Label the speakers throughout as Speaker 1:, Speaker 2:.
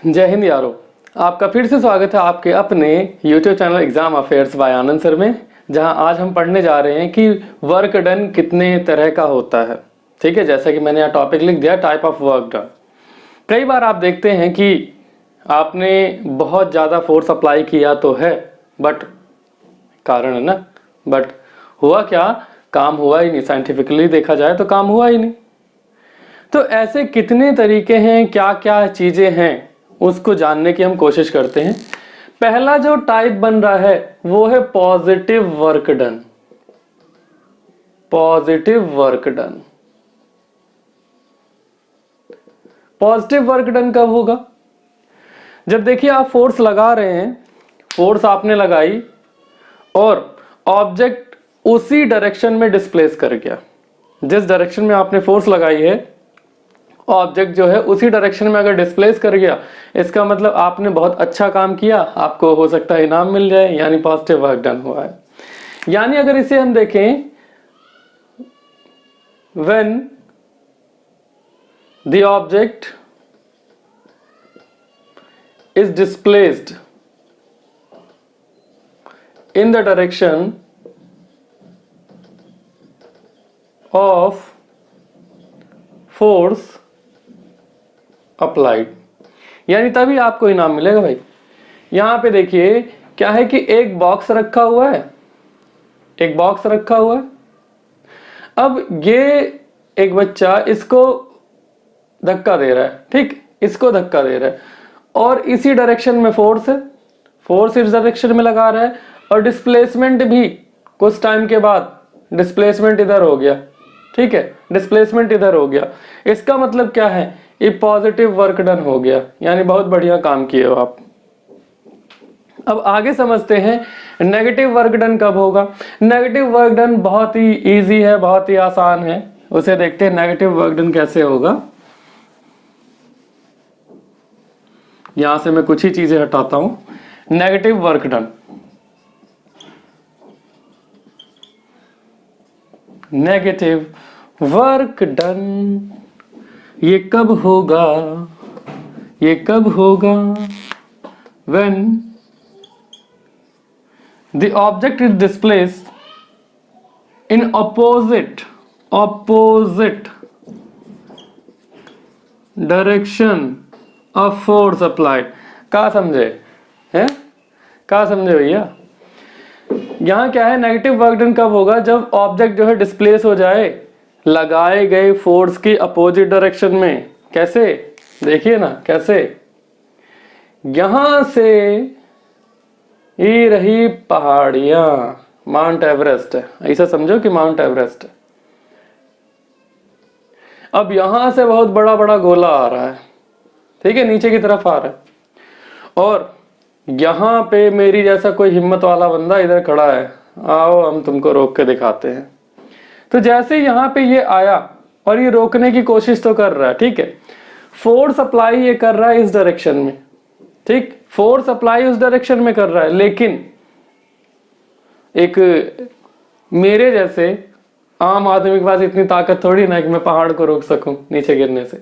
Speaker 1: जय हिंद यारो, आपका फिर से स्वागत है आपके अपने YouTube channel Exam Affairs by Anand sir में, जहां आज हम पढ़ने जा रहे हैं कि वर्क डन कितने तरह का होता है। ठीक है, जैसा कि मैंने यहाँ टॉपिक लिख दिया, टाइप ऑफ वर्क डन। कई बार आप देखते हैं कि आपने बहुत ज़्यादा फोर्स अप्लाई किया तो है, बट कारण है ना, बट हुआ क्या, काम हुआ ही नहीं। साइंटिफिकली देखा जाए तो काम हुआ ही नहीं। तो ऐसे कितने तरीके हैं, क्या क्या चीजें हैं, उसको जानने की हम कोशिश करते हैं। पहला जो टाइप बन रहा है वो है positive work done. Positive work done. Positive work done कब होगा? जब देखिए आप फोर्स लगा रहे हैं, फोर्स आपने लगाई और ऑब्जेक्ट उसी डायरेक्शन में डिस्प्लेस कर गया। जिस डायरेक्शन में आपने फोर्स लगाई है, ऑब्जेक्ट जो है उसी डायरेक्शन में अगर डिस्प्लेस कर गया, इसका मतलब आपने बहुत अच्छा काम किया, आपको हो सकता है इनाम मिल जाए, यानी पॉजिटिव वर्क डन हुआ है। यानी अगर इसे हम देखें, when the object is displaced in the direction of force applied, यानी तभी आपको इनाम मिलेगा भाई। यहां पे देखिए क्या है कि एक बॉक्स रखा हुआ है, एक बॉक्स रखा हुआ है। अब ये एक बच्चा इसको धक्का दे रहा है, ठीक, इसको धक्का दे रहा है और इसी डायरेक्शन में फोर्स है, फोर्स इस डायरेक्शन में लगा रहा है और डिस्प्लेसमेंट भी कुछ टाइम के बाद डिस्प्लेसमेंट इधर हो गया, ठीक है, डिस्प्लेसमेंट इधर हो गया। इसका मतलब क्या है, ये पॉजिटिव वर्क डन हो गया, यानी बहुत बढ़िया काम किए हो आप। अब आगे समझते हैं नेगेटिव वर्क डन कब होगा। नेगेटिव वर्क डन बहुत ही इजी है, बहुत ही आसान है, उसे देखते हैं नेगेटिव वर्क डन कैसे होगा। यहां से मैं कुछ ही चीजें हटाता हूं। Negative work done, negative work done ये कब होगा, ये कब होगा? when the object is displaced in opposite direction of force applied। कहा समझे हैं, कहा समझे भैया? यहां क्या है, नेगेटिव वर्क डन कब होगा? जब ऑब्जेक्ट जो है डिस्प्लेस हो जाए लगाए गए फोर्स की अपोजिट डायरेक्शन में। कैसे, देखिए ना कैसे, यहां से ये रही पहाड़ियां, माउंट एवरेस्ट है, ऐसा समझो कि माउंट एवरेस्ट है। अब यहां से बहुत बड़ा बड़ा गोला आ रहा है, ठीक है, नीचे की तरफ आ रहा है और यहां पे मेरी जैसा कोई हिम्मत वाला बंदा इधर खड़ा है, आओ हम तुमको रोक के दिखाते हैं। तो जैसे यहां पे ये आया और ये रोकने की कोशिश तो कर रहा है, ठीक है, फोर्स अप्लाई ये कर रहा है इस डायरेक्शन में, ठीक, फोर्स अप्लाई उस डायरेक्शन में कर रहा है, लेकिन एक मेरे जैसे आम आदमी के पास इतनी ताकत थोड़ी ना कि मैं पहाड़ को रोक सकूं नीचे गिरने से।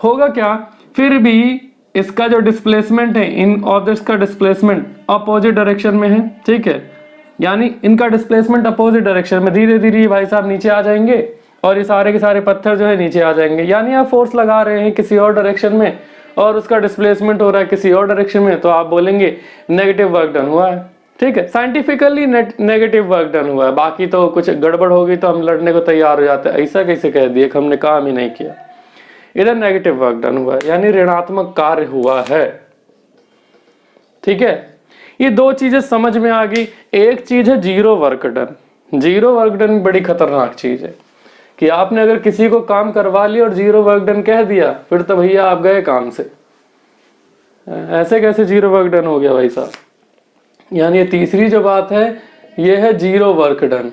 Speaker 1: होगा क्या, फिर भी इसका जो डिस्प्लेसमेंट है, इन ऑब्जेक्ट्स का डिस्प्लेसमेंट अपोजिट डायरेक्शन में है, ठीक है, यानी इनका डिस्प्लेसमेंट अपोजिट डायरेक्शन में, धीरे धीरे भाई साहब नीचे आ जाएंगे और ये सारे के सारे पत्थर जो है नीचे आ जाएंगे। यानी आप फोर्स लगा रहे हैं किसी और डायरेक्शन में और उसका डिस्प्लेसमेंट हो रहा है किसी और डायरेक्शन में, तो आप बोलेंगे नेगेटिव वर्क डन हुआ है, ठीक है, साइंटिफिकली नेगेटिव वर्क डन हुआ है। बाकी तो कुछ गड़बड़ होगी तो हम लड़ने को तैयार हो जाते हैं, ऐसा कैसे कह दिए कि हमने काम ही नहीं किया। इधर नेगेटिव वर्क डन हुआ है, यानी ऋणात्मक कार्य हुआ है, ठीक है। ये दो चीजें समझ में आ गई। एक चीज है zero work done. Zero work done बड़ी खतरनाक चीज है कि आपने अगर किसी को काम करवा लिया और जीरो वर्क डन कह दिया, फिर तो भैया आप गए काम से। ऐसे कैसे जीरो वर्क डन हो गया भाई साहब? यानी ये तीसरी जो बात है ये है zero work done.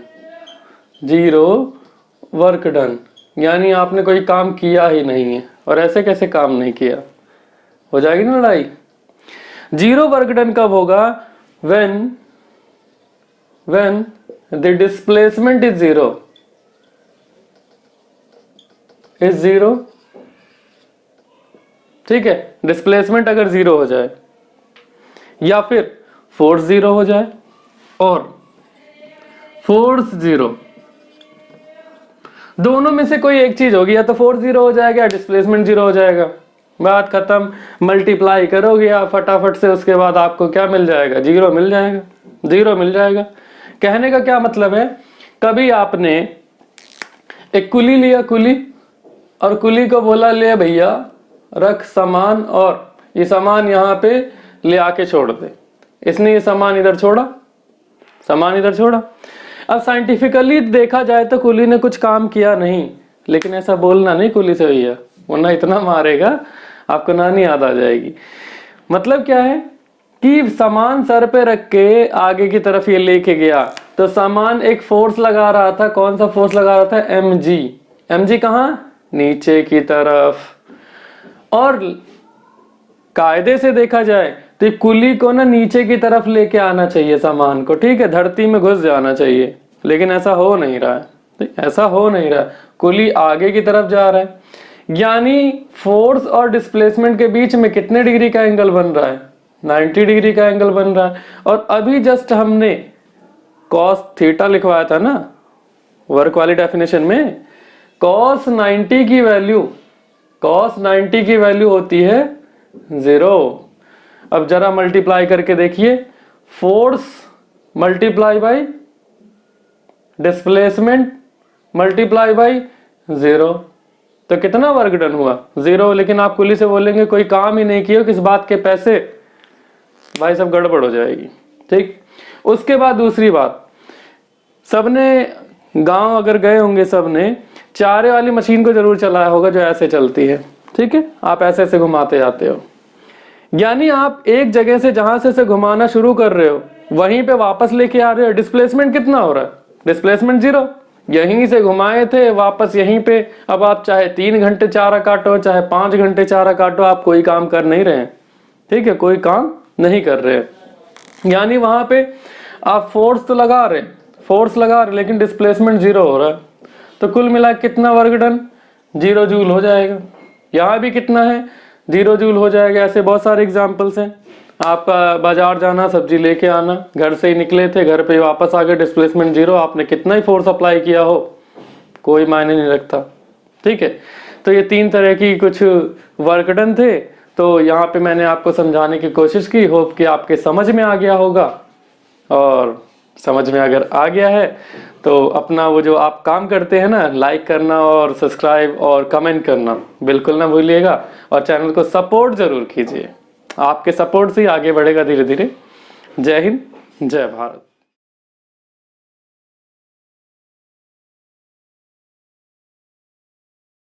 Speaker 1: Zero work done यानी आपने कोई काम किया ही नहीं है, और ऐसे कैसे काम नहीं किया, हो जाएगी ना लड़ाई। जीरो वर्क डन कब होगा? when the displacement is zero ठीक है, डिस्प्लेसमेंट अगर 0 हो जाए या फिर फोर्स 0 हो जाए और फोर्स 0, दोनों में से कोई एक चीज होगी, या तो फोर्स 0 हो जाएगा या डिस्प्लेसमेंट 0 हो जाएगा, बात खत्म। मल्टीप्लाई करोगे आप फटाफट से, उसके बाद आपको क्या मिल जाएगा, 0 मिल जाएगा, 0 मिल जाएगा। कहने का क्या मतलब है, कभी आपने एक कुली लिया, कुली, और कुली को बोला ले भैया रख सामान और ये सामान यहाँ पे ले आके छोड़ दे, इसने ये सामान इधर छोड़ा, सामान इधर छोड़ा। अब साइंटिफिकली देखा जाए तो कुली ने कुछ काम किया नहीं, लेकिन ऐसा बोलना नहीं कुली से भैया, वरना इतना मारेगा आपको नानी याद आ जाएगी। मतलब क्या है कि सामान सर पे रख के आगे की तरफ ये लेके गया, तो सामान एक फोर्स लगा रहा था। कौन सा फोर्स लगा रहा था, mg। mg कहाँ, नीचे की तरफ। और कायदे से देखा जाए तो कुली को ना नीचे की तरफ लेके आना चाहिए सामान को, ठीक है, धरती में घुस जाना चाहिए, लेकिन ऐसा हो नहीं रहा है, ऐसा हो नहीं रहा है, कुली आगे की तरफ जा रहा है। यानी फोर्स और डिस्प्लेसमेंट के बीच में कितने डिग्री का एंगल बन रहा है, 90 डिग्री का एंगल बन रहा है। और अभी जस्ट हमने cos थीटा लिखवाया था ना वर्क वाली डेफिनेशन में, cos 90 की वैल्यू होती है 0। अब जरा मल्टीप्लाई करके देखिए, force multiply by displacement multiply by 0, तो कितना वर्क डन हुआ, 0। लेकिन आप कुली से बोलेंगे कोई काम ही नहीं किया, किस बात के पैसे, भाई सब गड़बड़ हो जाएगी, ठीक। उसके बाद दूसरी बात, सबने गांव अगर गए होंगे, सबने चारे वाली मशीन को जरूर चलाया होगा जो ऐसे चलती है, ठीक है, आप ऐसे ऐसे घुमाते जाते हो। यानी आप एक जगह से जहां से घुमाना शुरू कर रहे हो वहीं पे वापस लेके आ रहे हो, डिस्प्लेसमेंट कितना हो रहा है, डिस्प्लेसमेंट 0। यहीं से घुमाए थे वापस यहीं पे, अब आप चाहे 3 घंटे चारा काटो चाहे 5 घंटे चारा काटो, आप कोई काम कर नहीं रहे हैं, ठीक है, कोई काम नहीं कर रहे हैं। यानी वहां पे आप फोर्स तो लगा रहे, लेकिन डिस्प्लेसमेंट 0 हो रहा है, तो कुल मिला कितना वर्क डन, 0 जूल हो जाएगा। यहाँ भी कितना है, 0 जूल हो जाएगा। ऐसे बहुत सारे एग्जाम्पल्स हैं। आप बाजार जाना, सब्जी लेके आना, घर से ही निकले थे, घर पे वापस आ गए, डिस्प्लेसमेंट 0, आपने कितना ही फोर्स अप्लाई किया हो कोई मायने नहीं रखता, ठीक है। तो ये 3 तरह की कुछ वर्क डन थे, तो यहाँ पे मैंने आपको समझाने की कोशिश की, होप कि आपके समझ में आ गया होगा। और समझ में अगर आ गया है तो अपना वो जो आप काम करते हैं ना, लाइक करना और सब्सक्राइब और कमेंट करना बिल्कुल ना भूलिएगा, और चैनल को सपोर्ट जरूर कीजिए, आपके सपोर्ट से ही आगे बढ़ेगा धीरे धीरे। जय हिंद, जय भारत।